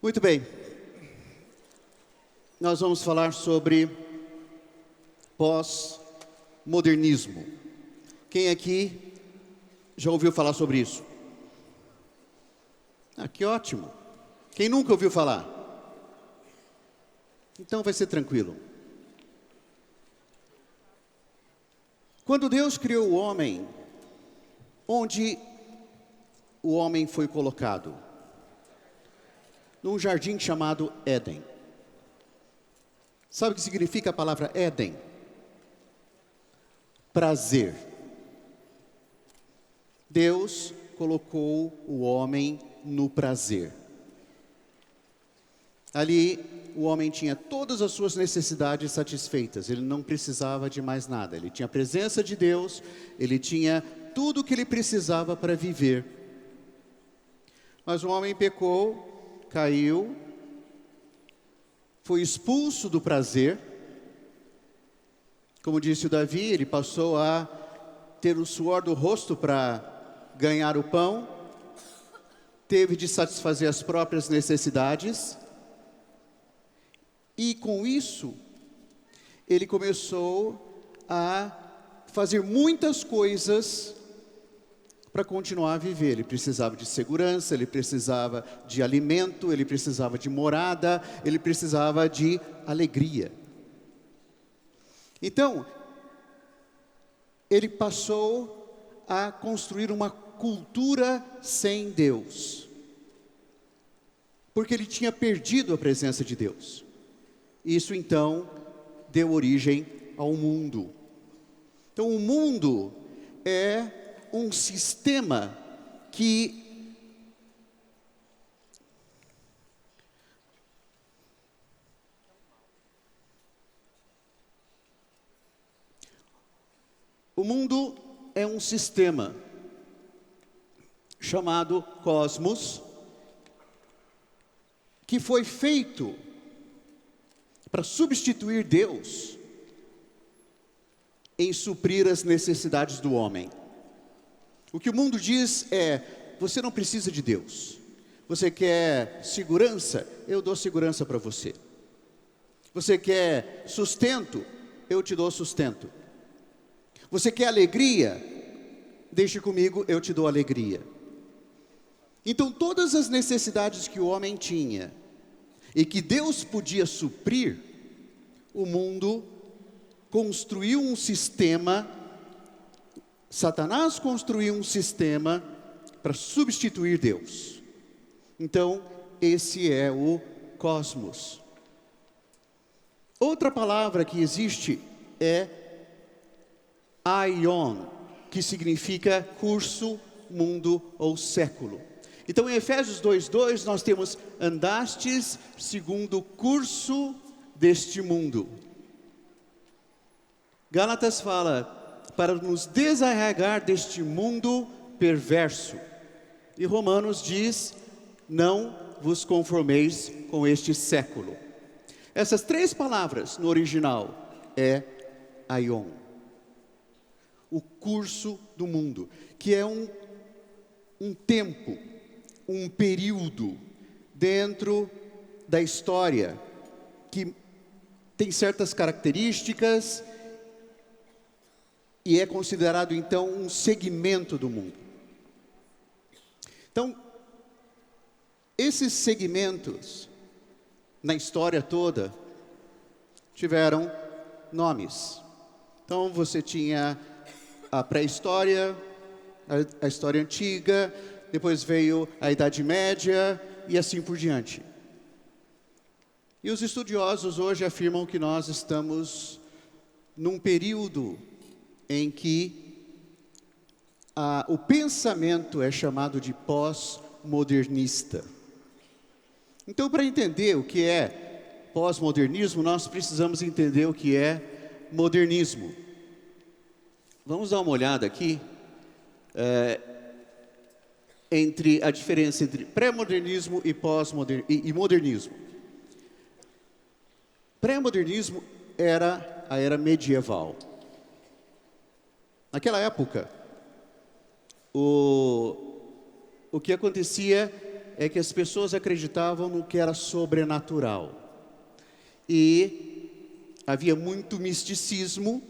Muito bem, nós vamos falar sobre pós-modernismo. Quem aqui já ouviu falar sobre isso? Ah, que ótimo! Quem nunca ouviu falar? Então vai ser tranquilo. Quando Deus criou o homem, onde o homem foi colocado? Num jardim chamado Éden. Sabe o que significa a palavra Éden? Prazer. Deus colocou o homem no prazer. Ali, o homem tinha todas as suas necessidades satisfeitas. Ele não precisava de mais nada. Ele tinha a presença de Deus. Ele tinha tudo o que ele precisava para viver. Mas o homem pecou, caiu, foi expulso do prazer. Como disse o Davi, ele passou a ter o suor do rosto para ganhar o pão, teve de satisfazer as próprias necessidades, e com isso, ele começou a fazer muitas coisas para continuar a viver. Ele precisava de segurança, ele precisava de alimento, ele precisava de morada, ele precisava de alegria. Então, ele passou a construir uma cultura sem Deus, porque ele tinha perdido a presença de Deus. Isso então deu origem ao mundo. Então o mundo é um sistema que chamado cosmos, que foi feito para substituir Deus em suprir as necessidades do homem. O que o mundo diz é: você não precisa de Deus. Você quer segurança? Eu dou segurança para você. Você quer sustento? Eu te dou sustento. Você quer alegria? Deixe comigo, eu te dou alegria. Então todas as necessidades que o homem tinha e que Deus podia suprir, o mundo construiu um sistema, Satanás construiu um sistema para substituir Deus. Então, esse é o cosmos. Outra palavra que existe é aion, que significa curso, mundo ou século. Então, em Efésios 2:2, nós temos: andastes segundo o curso deste mundo. Gálatas fala: para nos desarraigar deste mundo perverso. E Romanos diz: não vos conformeis com este século. Essas três palavras no original é aion, o curso do mundo, que é um tempo, um período dentro da história que tem certas características e é considerado então um segmento do mundo. Então, esses segmentos na história toda tiveram nomes. Então você tinha a pré-história, a história antiga, depois veio a Idade Média e assim por diante. E os estudiosos hoje afirmam que nós estamos num período em que o pensamento é chamado de pós-modernista. Então, para entender o que é pós-modernismo, nós precisamos entender o que é modernismo. Vamos dar uma olhada aqui entre a diferença entre pré-modernismo e modernismo. Pré-modernismo era a era medieval. Naquela época, o que acontecia é que as pessoas acreditavam no que era sobrenatural. E havia muito misticismo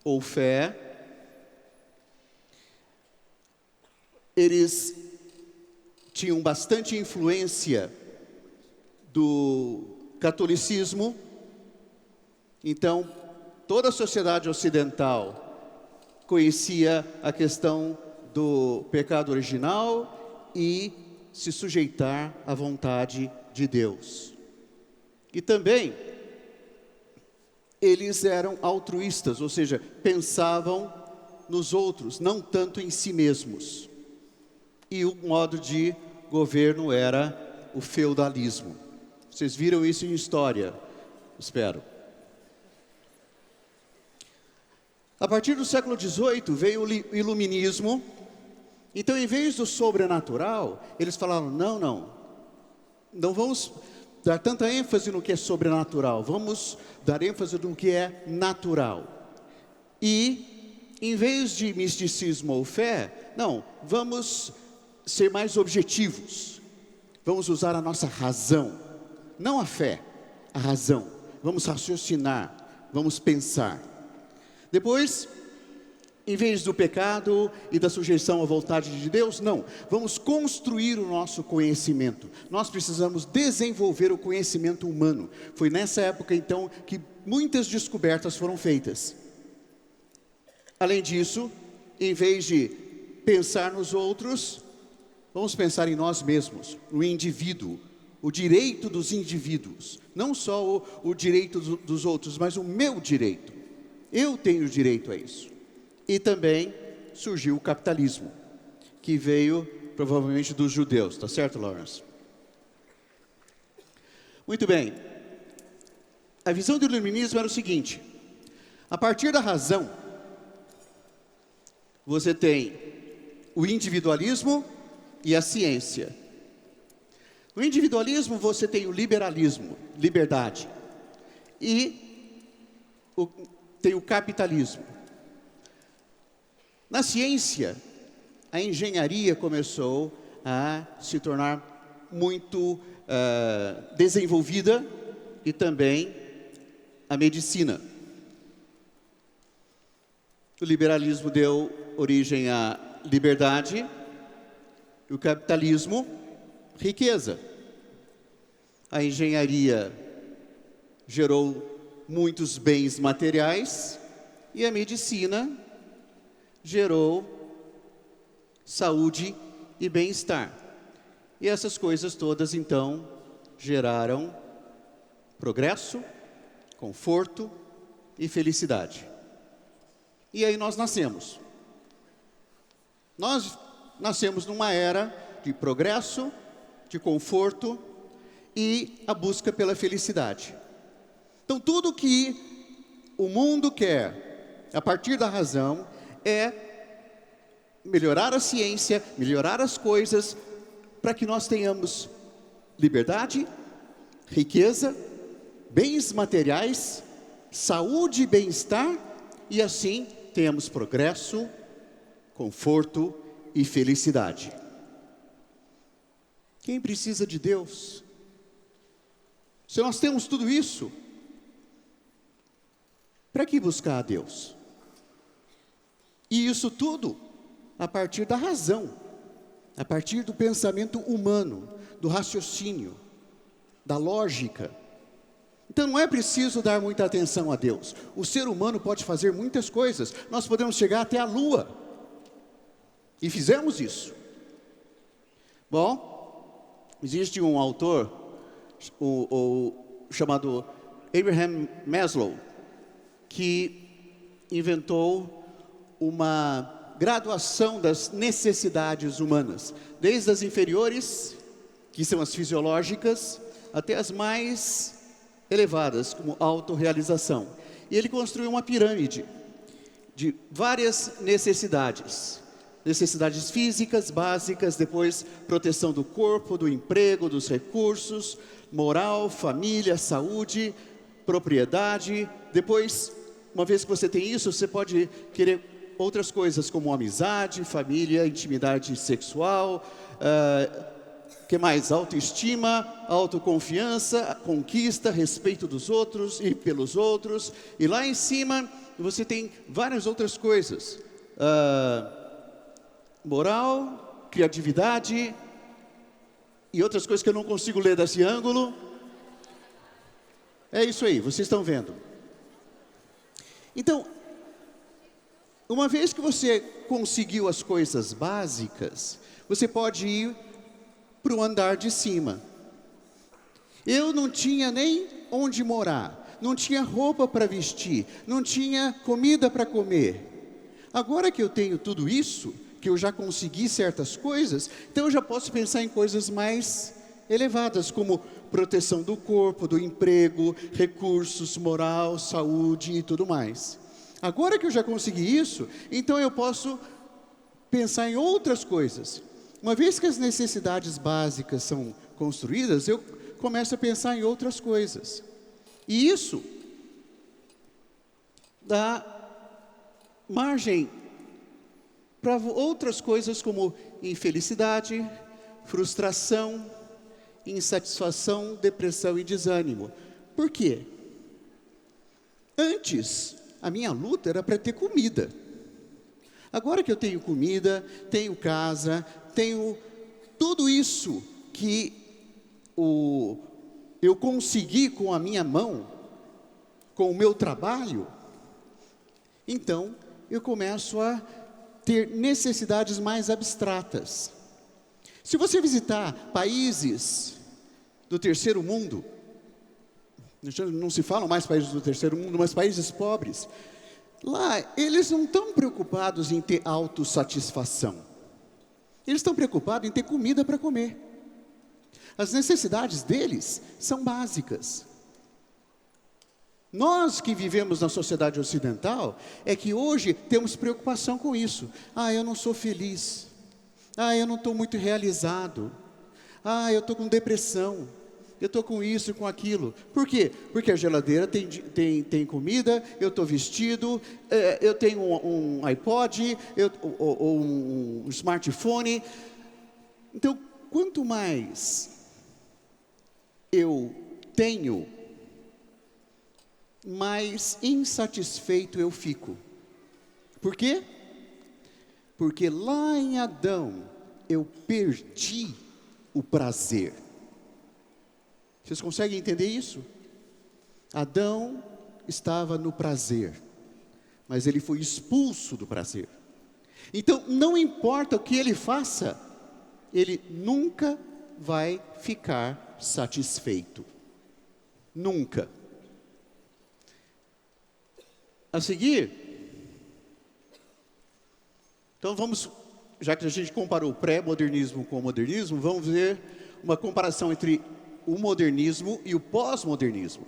ou fé. Eles tinham bastante influência do catolicismo. Então, toda a sociedade ocidental conhecia a questão do pecado original e se sujeitar à vontade de Deus. E também, eles eram altruístas, ou seja, pensavam nos outros, não tanto em si mesmos. E o modo de governo era o feudalismo. Vocês viram isso em história, espero. A partir do século XVIII veio o iluminismo. Então, em vez do sobrenatural, eles falaram, não vamos dar tanta ênfase no que é sobrenatural, vamos dar ênfase no que é natural. E, em vez de misticismo ou fé, vamos ser mais objetivos. Vamos usar a nossa razão, não a fé, a razão. Vamos raciocinar, vamos pensar. Depois, em vez do pecado e da sujeição à vontade de Deus, vamos construir o nosso conhecimento. Nós precisamos desenvolver o conhecimento humano. Foi nessa época, então, que muitas descobertas foram feitas. Além disso, em vez de pensar nos outros, vamos pensar em nós mesmos, no indivíduo, o direito dos indivíduos. Não só o direito dos outros, mas o meu direito. Eu tenho direito a isso. E também surgiu o capitalismo, que veio provavelmente dos judeus, tá certo, Lawrence? Muito bem. A visão do iluminismo era o seguinte: a partir da razão, você tem o individualismo e a ciência. No individualismo você tem o liberalismo, liberdade, e tem o capitalismo. Na ciência, a engenharia começou a se tornar muito desenvolvida, e também a medicina. O liberalismo deu origem à liberdade, e o capitalismo, riqueza. A engenharia gerou muitos bens materiais, e a medicina gerou saúde e bem-estar. E essas coisas todas, então, geraram progresso, conforto e felicidade. E aí nós nascemos. Nós nascemos numa era de progresso, de conforto e a busca pela felicidade. Então, tudo que o mundo quer, a partir da razão, é melhorar a ciência, melhorar as coisas, para que nós tenhamos liberdade, riqueza, bens materiais, saúde e bem-estar, e assim tenhamos progresso, conforto e felicidade. Quem precisa de Deus? Se nós temos tudo isso, para que buscar a Deus? E isso tudo a partir da razão, a partir do pensamento humano, do raciocínio, da lógica. Então não é preciso dar muita atenção a Deus. O ser humano pode fazer muitas coisas. Nós podemos chegar até a lua. E fizemos isso. Bom, existe um autor chamado Abraham Maslow, que inventou uma graduação das necessidades humanas, desde as inferiores que são as fisiológicas, até as mais elevadas, como autorrealização. E ele construiu uma pirâmide de várias necessidades. Necessidades físicas, básicas, depois proteção do corpo, do emprego, dos recursos, moral, família, saúde, propriedade. Depois, uma vez que você tem isso, você pode querer outras coisas, como amizade, família, intimidade sexual, que mais? Autoestima, autoconfiança, conquista, respeito dos outros e pelos outros. E lá em cima, você tem várias outras coisas. Moral, criatividade e outras coisas que eu não consigo ler desse ângulo. É isso aí, vocês estão vendo. Então, uma vez que você conseguiu as coisas básicas, você pode ir para o andar de cima. Eu não tinha nem onde morar, não tinha roupa para vestir, não tinha comida para comer. Agora que eu tenho tudo isso, que eu já consegui certas coisas, então eu já posso pensar em coisas mais elevadas, como proteção do corpo, do emprego, recursos, moral, saúde e tudo mais. Agora que eu já consegui isso, então eu posso pensar em outras coisas. Uma vez que as necessidades básicas são construídas, eu começo a pensar em outras coisas. E isso dá margem para outras coisas como infelicidade, frustração, insatisfação, depressão e desânimo. Por quê? Antes, a minha luta era para ter comida. Agora que eu tenho comida, tenho casa, tenho tudo isso que eu consegui com a minha mão, com o meu trabalho, então eu começo a ter necessidades mais abstratas. Se você visitar países do terceiro mundo, não se falam mais países do terceiro mundo, mas países pobres, lá eles não estão preocupados em ter autossatisfação. Eles estão preocupados em ter comida para comer. As necessidades deles são básicas. Nós que vivemos na sociedade ocidental, é que hoje temos preocupação com isso. Eu não sou feliz. Eu não estou muito realizado. Eu estou com depressão. Eu estou com isso e com aquilo. Por quê? Porque a geladeira tem comida, eu estou vestido, eu tenho um iPod, ou um smartphone. Então, quanto mais eu tenho, mais insatisfeito eu fico. Por quê? Porque lá em Adão, eu perdi o prazer. Vocês conseguem entender isso? Adão estava no prazer, mas ele foi expulso do prazer. Então, não importa o que ele faça, ele nunca vai ficar satisfeito. Nunca. A seguir, então vamos, já que a gente comparou o pré-modernismo com o modernismo, vamos ver uma comparação entre o modernismo e o pós-modernismo,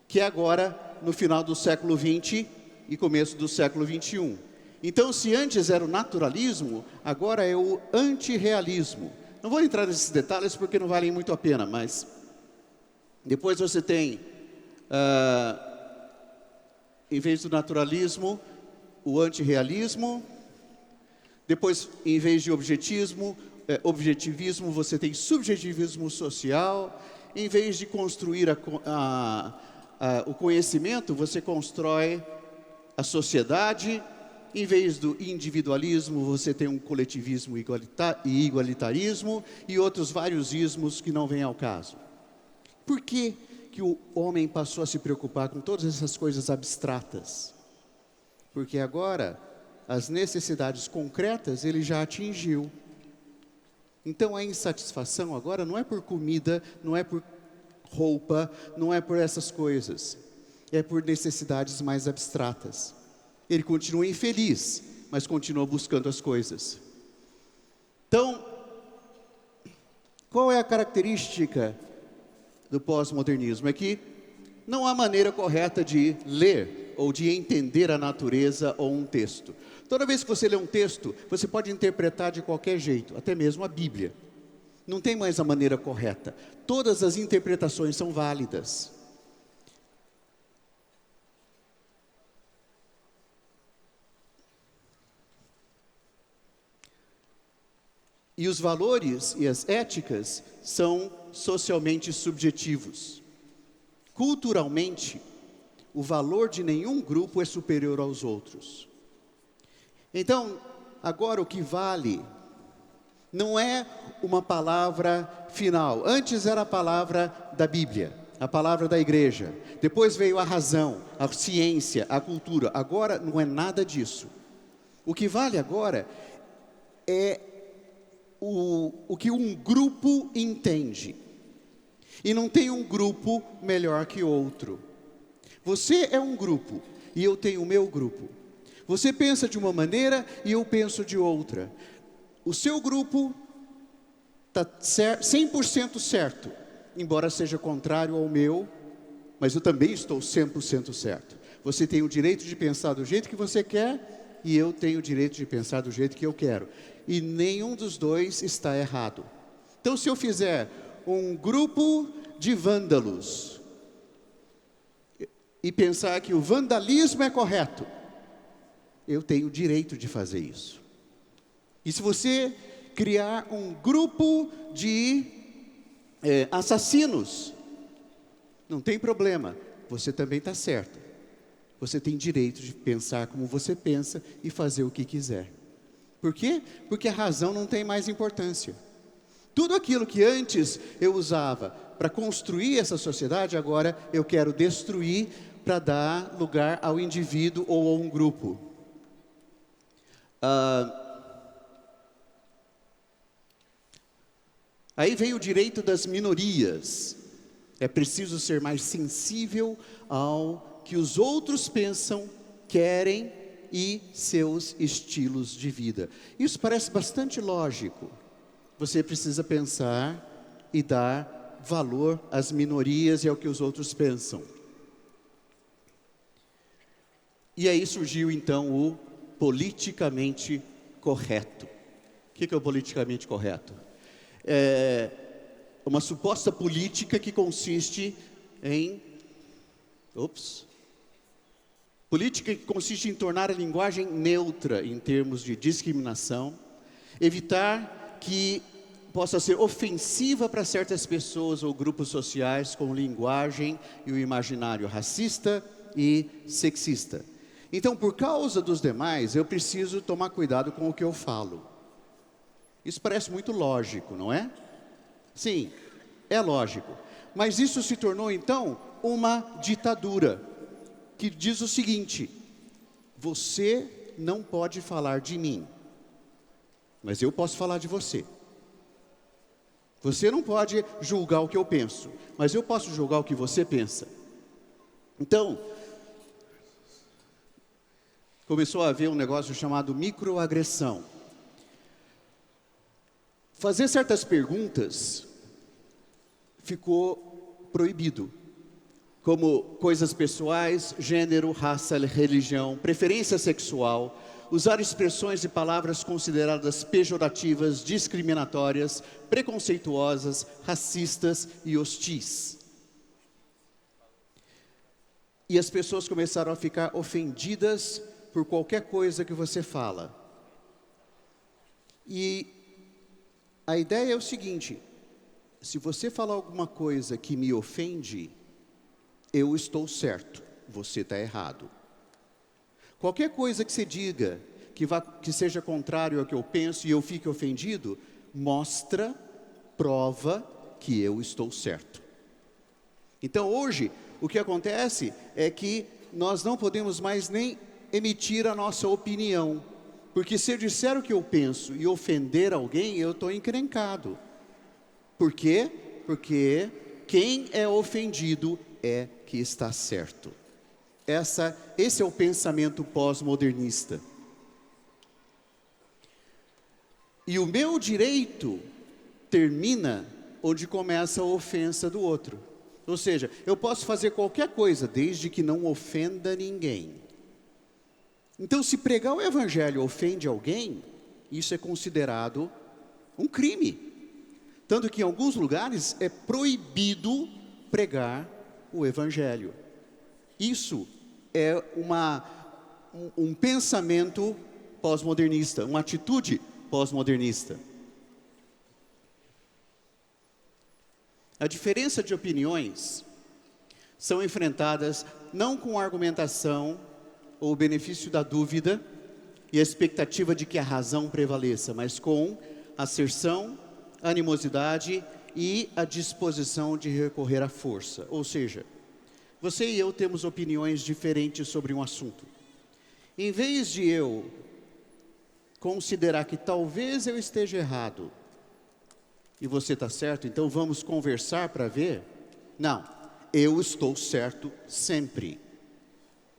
que é agora no final do século XX e começo do século XXI. Então, se antes era o naturalismo, agora é o antirrealismo. Não vou entrar nesses detalhes porque não valem muito a pena, mas depois você tem, em vez do naturalismo, o antirrealismo. Depois, em vez de objetivismo, você tem subjetivismo social. Em vez de construir o conhecimento, você constrói a sociedade. Em vez do individualismo, você tem um coletivismo e igualitarismo e outros vários ismos que não vêm ao caso. Por que o homem passou a se preocupar com todas essas coisas abstratas? Porque agora as necessidades concretas ele já atingiu. Então a insatisfação agora não é por comida, não é por roupa, não é por essas coisas. É por necessidades mais abstratas. Ele continua infeliz, mas continua buscando as coisas. Então, Qual é a característica do pós-modernismo? É que não há maneira correta de ler ou de entender a natureza ou um texto. Toda vez que você lê um texto, você pode interpretar de qualquer jeito, até mesmo a Bíblia. Não tem mais a maneira correta. Todas as interpretações são válidas. E os valores e as éticas são socialmente subjetivos. Culturalmente, o valor de nenhum grupo é superior aos outros. Então, agora o que vale não é uma palavra final. Antes era a palavra da Bíblia, a palavra da igreja. Depois veio a razão, a ciência, a cultura. Agora não é nada disso. O que vale agora é o que um grupo entende. E não tem um grupo melhor que outro. Você é um grupo e eu tenho o meu grupo. Você pensa de uma maneira e eu penso de outra. O seu grupo está 100% certo, embora seja contrário ao meu, mas eu também estou 100% certo. Você tem o direito de pensar do jeito que você quer e eu tenho o direito de pensar do jeito que eu quero. E nenhum dos dois está errado. Então, se eu fizer um grupo de vândalos e pensar que o vandalismo é correto, eu tenho o direito de fazer isso. E se você criar um grupo de assassinos, não tem problema, você também está certo. Você tem direito de pensar como você pensa e fazer o que quiser. Por quê? Porque a razão não tem mais importância. Tudo aquilo que antes eu usava para construir essa sociedade, agora eu quero destruir para dar lugar ao indivíduo ou a um grupo. Aí vem o direito das minorias. É preciso ser mais sensível ao que os outros pensam, querem e seus estilos de vida. Isso parece bastante lógico. Você precisa pensar e dar valor às minorias e ao que os outros pensam. E aí surgiu então o politicamente correto. O que é o politicamente correto? É uma suposta política que consiste em... Política que consiste em tornar a linguagem neutra em termos de discriminação, evitar que possa ser ofensiva para certas pessoas ou grupos sociais com linguagem e o imaginário racista e sexista. Então, por causa dos demais, eu preciso tomar cuidado com o que eu falo. Isso parece muito lógico, não é? Sim, é lógico. Mas isso se tornou, então, uma ditadura, que diz o seguinte: você não pode falar de mim, mas eu posso falar de você. Você não pode julgar o que eu penso, mas eu posso julgar o que você pensa. Então, começou a haver um negócio chamado microagressão. Fazer certas perguntas ficou proibido, como coisas pessoais, gênero, raça, religião, preferência sexual, usar expressões e palavras consideradas pejorativas, discriminatórias, preconceituosas, racistas e hostis. E as pessoas começaram a ficar ofendidas por qualquer coisa que você fala. E a ideia é o seguinte: se você falar alguma coisa que me ofende, eu estou certo, você está errado. Qualquer coisa que você diga que seja contrário ao que eu penso e eu fique ofendido, mostra, prova que eu estou certo. Então hoje, o que acontece é que nós não podemos mais nem emitir a nossa opinião, porque se eu disser o que eu penso e ofender alguém, eu estou encrencado. Por quê? Porque quem é ofendido é que está certo. Esse é o pensamento pós-modernista. E o meu direito termina onde começa a ofensa do outro. Ou seja, eu posso fazer qualquer coisa, desde que não ofenda ninguém. Então, se pregar o evangelho ofende alguém, isso é considerado um crime. Tanto que em alguns lugares é proibido pregar o evangelho. Isso é um pensamento pós-modernista, uma atitude pós-modernista. A diferença de opiniões são enfrentadas não com argumentação ou o benefício da dúvida e a expectativa de que a razão prevaleça, mas com asserção, animosidade e a disposição de recorrer à força. Ou seja, você e eu temos opiniões diferentes sobre um assunto. Em vez de eu considerar que talvez eu esteja errado e você está certo, então vamos conversar para ver. Não, eu estou certo sempre.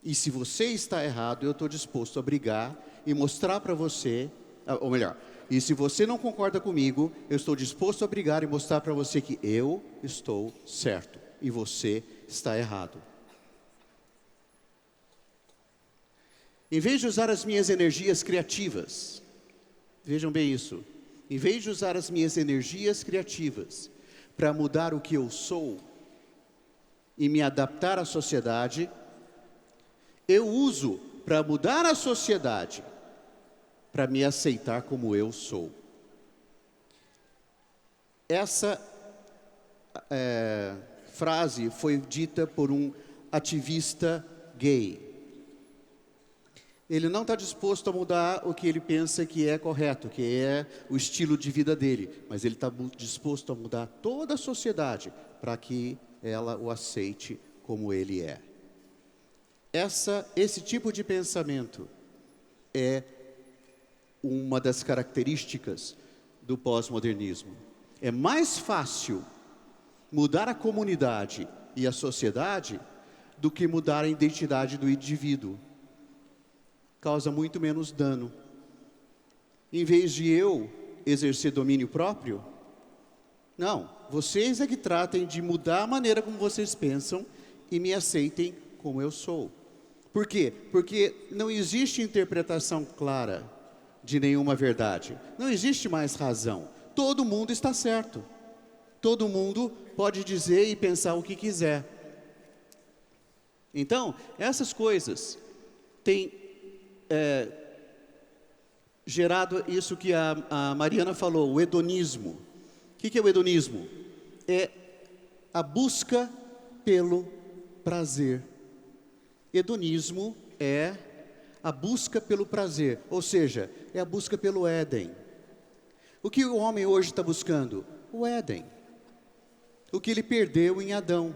E se você está errado, eu estou disposto a brigar e mostrar para você, ou melhor, e se você não concorda comigo, eu estou disposto a brigar e mostrar para você que eu estou certo e você está errado. Em vez de usar as minhas energias criativas, vejam bem isso, em vez de usar as minhas energias criativas para mudar o que eu sou e me adaptar à sociedade, eu uso para mudar a sociedade, para me aceitar como eu sou. Essa frase foi dita por um ativista gay. Ele não está disposto a mudar o que ele pensa que é correto, que é o estilo de vida dele, mas ele está disposto a mudar toda a sociedade para que ela o aceite como ele é. Esse tipo de pensamento é uma das características do pós-modernismo. É mais fácil mudar a comunidade e a sociedade do que mudar a identidade do indivíduo. Causa muito menos dano. Em vez de eu exercer domínio próprio, não, vocês é que tratem de mudar a maneira como vocês pensam e me aceitem como eu sou. Por quê? Porque não existe interpretação clara de nenhuma verdade. Não existe mais razão. Todo mundo está certo. Todo mundo pode dizer e pensar o que quiser. Então, essas coisas têm gerado isso que a Mariana falou, o hedonismo. O que é o hedonismo? É a busca pelo prazer. Hedonismo é a busca pelo prazer, ou seja, é a busca pelo Éden. O que o homem hoje está buscando? O Éden. O que ele perdeu em Adão.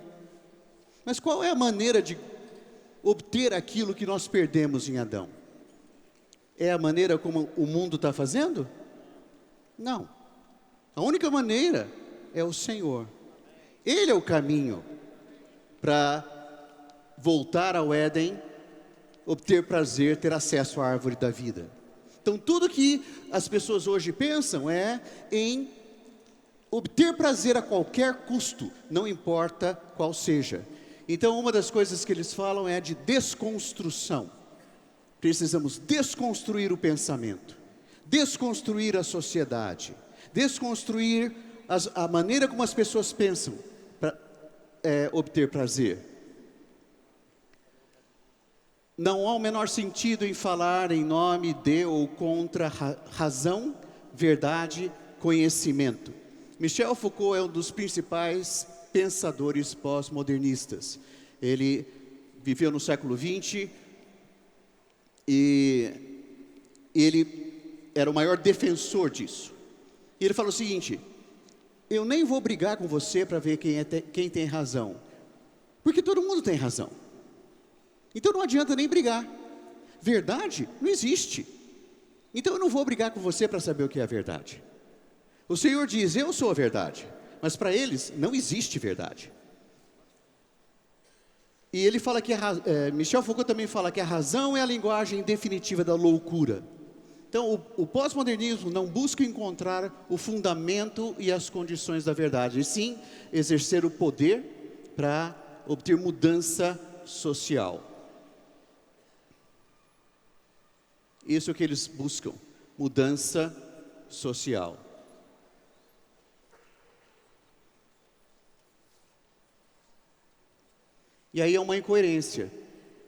Mas qual é a maneira de obter aquilo que nós perdemos em Adão? É a maneira como o mundo está fazendo? Não. A única maneira é o Senhor. Ele é o caminho para voltar ao Éden, obter prazer, ter acesso à árvore da vida. Então, tudo que as pessoas hoje pensam é em obter prazer a qualquer custo, não importa qual seja. Então, uma das coisas que eles falam é de desconstrução. Precisamos desconstruir o pensamento, desconstruir a sociedade, desconstruir a maneira como as pessoas pensam para obter prazer. Não há o menor sentido em falar em nome de ou contra razão, verdade, conhecimento. Michel Foucault é um dos principais pensadores pós-modernistas. Ele viveu no século XX e ele era o maior defensor disso. E ele falou o seguinte: eu nem vou brigar com você para ver quem tem razão, porque todo mundo tem razão. Então não adianta nem brigar. Verdade não existe. Então eu não vou brigar com você para saber o que é a verdade. O Senhor diz, eu sou a verdade. Mas para eles não existe verdade. E ele fala que Michel Foucault também fala que a razão é a linguagem definitiva da loucura. Então, o pós-modernismo não busca encontrar o fundamento e as condições da verdade, e sim exercer o poder para obter mudança social. Isso é o que eles buscam, mudança social. E aí é uma incoerência,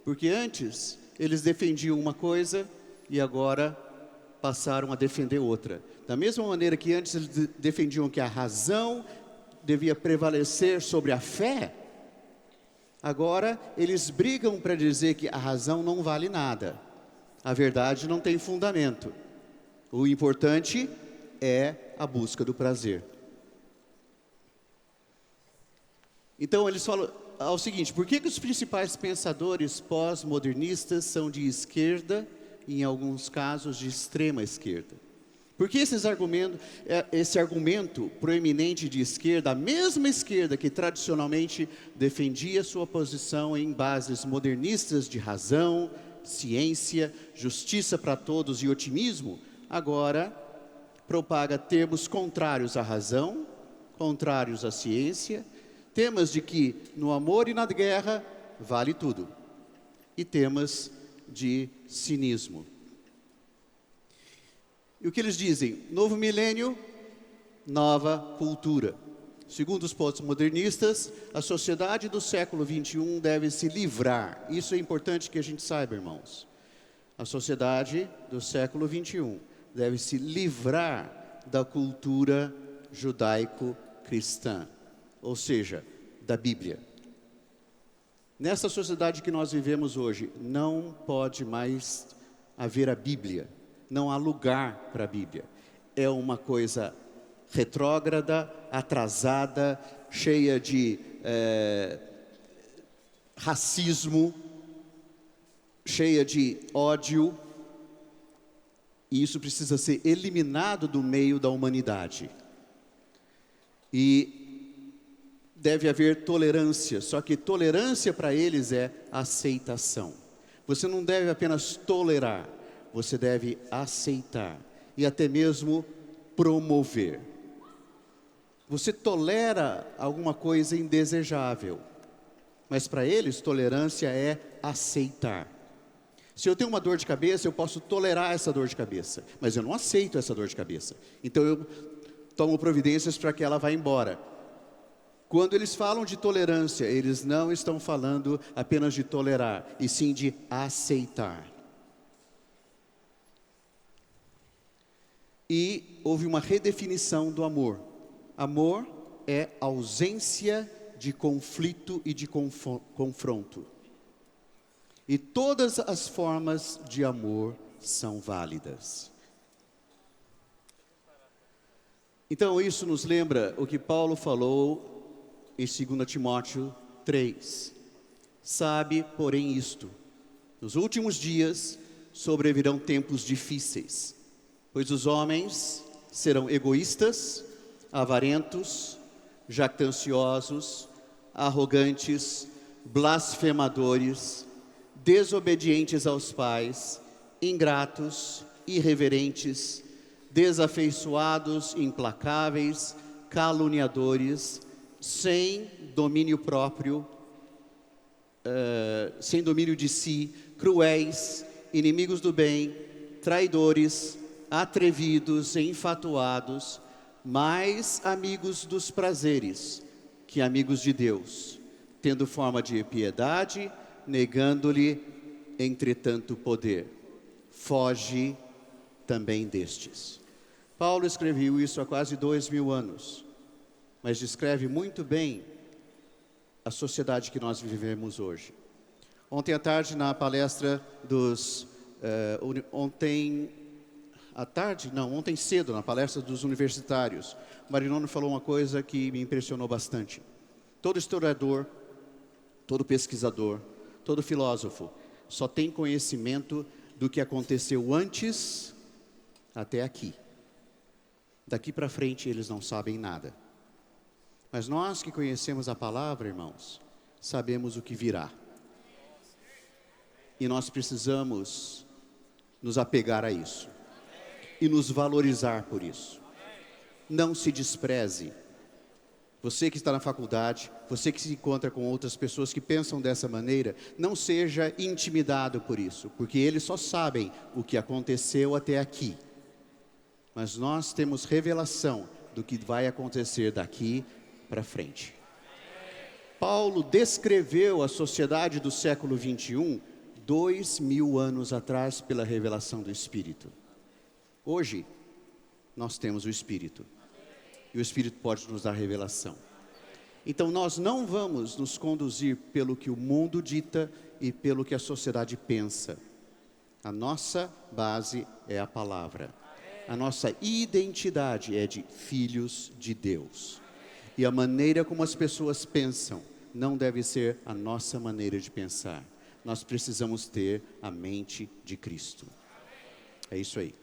porque antes eles defendiam uma coisa e agora passaram a defender outra. Da mesma maneira que antes eles defendiam que a razão devia prevalecer sobre a fé, agora eles brigam para dizer que a razão não vale nada. A verdade não tem fundamento. O importante é a busca do prazer. Então eles falam o seguinte: por que os principais pensadores pós-modernistas são de esquerda e em alguns casos de extrema esquerda? Porque esse argumento proeminente de esquerda, a mesma esquerda que tradicionalmente defendia sua posição em bases modernistas de razão, ciência, justiça para todos e otimismo, agora propaga termos contrários à razão, contrários à ciência, temas de que no amor e na guerra vale tudo, e temas de cinismo. E o que eles dizem? Novo milênio, nova cultura. Segundo os pós-modernistas, a sociedade do século XXI deve se livrar. Isso é importante que a gente saiba, irmãos. A sociedade do século XXI deve se livrar da cultura judaico-cristã, ou seja, da Bíblia. Nessa sociedade que nós vivemos hoje, não pode mais haver a Bíblia. Não há lugar para a Bíblia. É uma coisa retrógrada, atrasada, cheia de racismo, cheia de ódio. E isso precisa ser eliminado do meio da humanidade. E deve haver tolerância, só que tolerância para eles é aceitação. Você não deve apenas tolerar, você deve aceitar e até mesmo promover. Você tolera alguma coisa indesejável, mas para eles tolerância é aceitar. Se eu tenho uma dor de cabeça, eu posso tolerar essa dor de cabeça, mas eu não aceito essa dor de cabeça. Então eu tomo providências para que ela vá embora. Quando eles falam de tolerância, eles não estão falando apenas de tolerar, e sim de aceitar. E houve uma redefinição do amor. Amor é ausência de conflito e de confronto. E todas as formas de amor são válidas. Então isso nos lembra o que Paulo falou em 2 Timóteo 3. Sabe, porém, isto: nos últimos dias sobrevirão tempos difíceis, pois os homens serão egoístas, avarentos, jactanciosos, arrogantes, blasfemadores, desobedientes aos pais, ingratos, irreverentes, desafeiçoados, implacáveis, caluniadores, sem domínio próprio, sem domínio de si, cruéis, inimigos do bem, traidores, atrevidos e enfatuados, mais amigos dos prazeres que amigos de Deus, tendo forma de piedade, negando-lhe, entretanto, poder. Foge também destes. Paulo escreveu isso há quase 2000 anos, mas descreve muito bem a sociedade que nós vivemos hoje. Ontem à tarde, na palestra ontem cedo, na palestra dos universitários, Marinoni falou uma coisa que me impressionou bastante. Todo historiador, todo pesquisador, todo filósofo só tem conhecimento do que aconteceu antes até aqui. Daqui para frente eles não sabem nada. Mas nós que conhecemos a palavra, irmãos, sabemos o que virá. E nós precisamos nos apegar a isso. e nos valorizar por isso. Não se despreze. Você que está na faculdade, você que se encontra com outras pessoas que pensam dessa maneira, não seja intimidado por isso, porque eles só sabem o que aconteceu até aqui. Mas nós temos revelação do que vai acontecer daqui para frente. Paulo descreveu a sociedade do século 21, 2000 anos atrás, pela revelação do Espírito. Hoje, nós temos o Espírito. E o Espírito pode nos dar revelação. Então nós não vamos nos conduzir pelo que o mundo dita e pelo que a sociedade pensa. A nossa base é a palavra. A nossa identidade é de filhos de Deus. E a maneira como as pessoas pensam não deve ser a nossa maneira de pensar. Nós precisamos ter a mente de Cristo. É isso aí.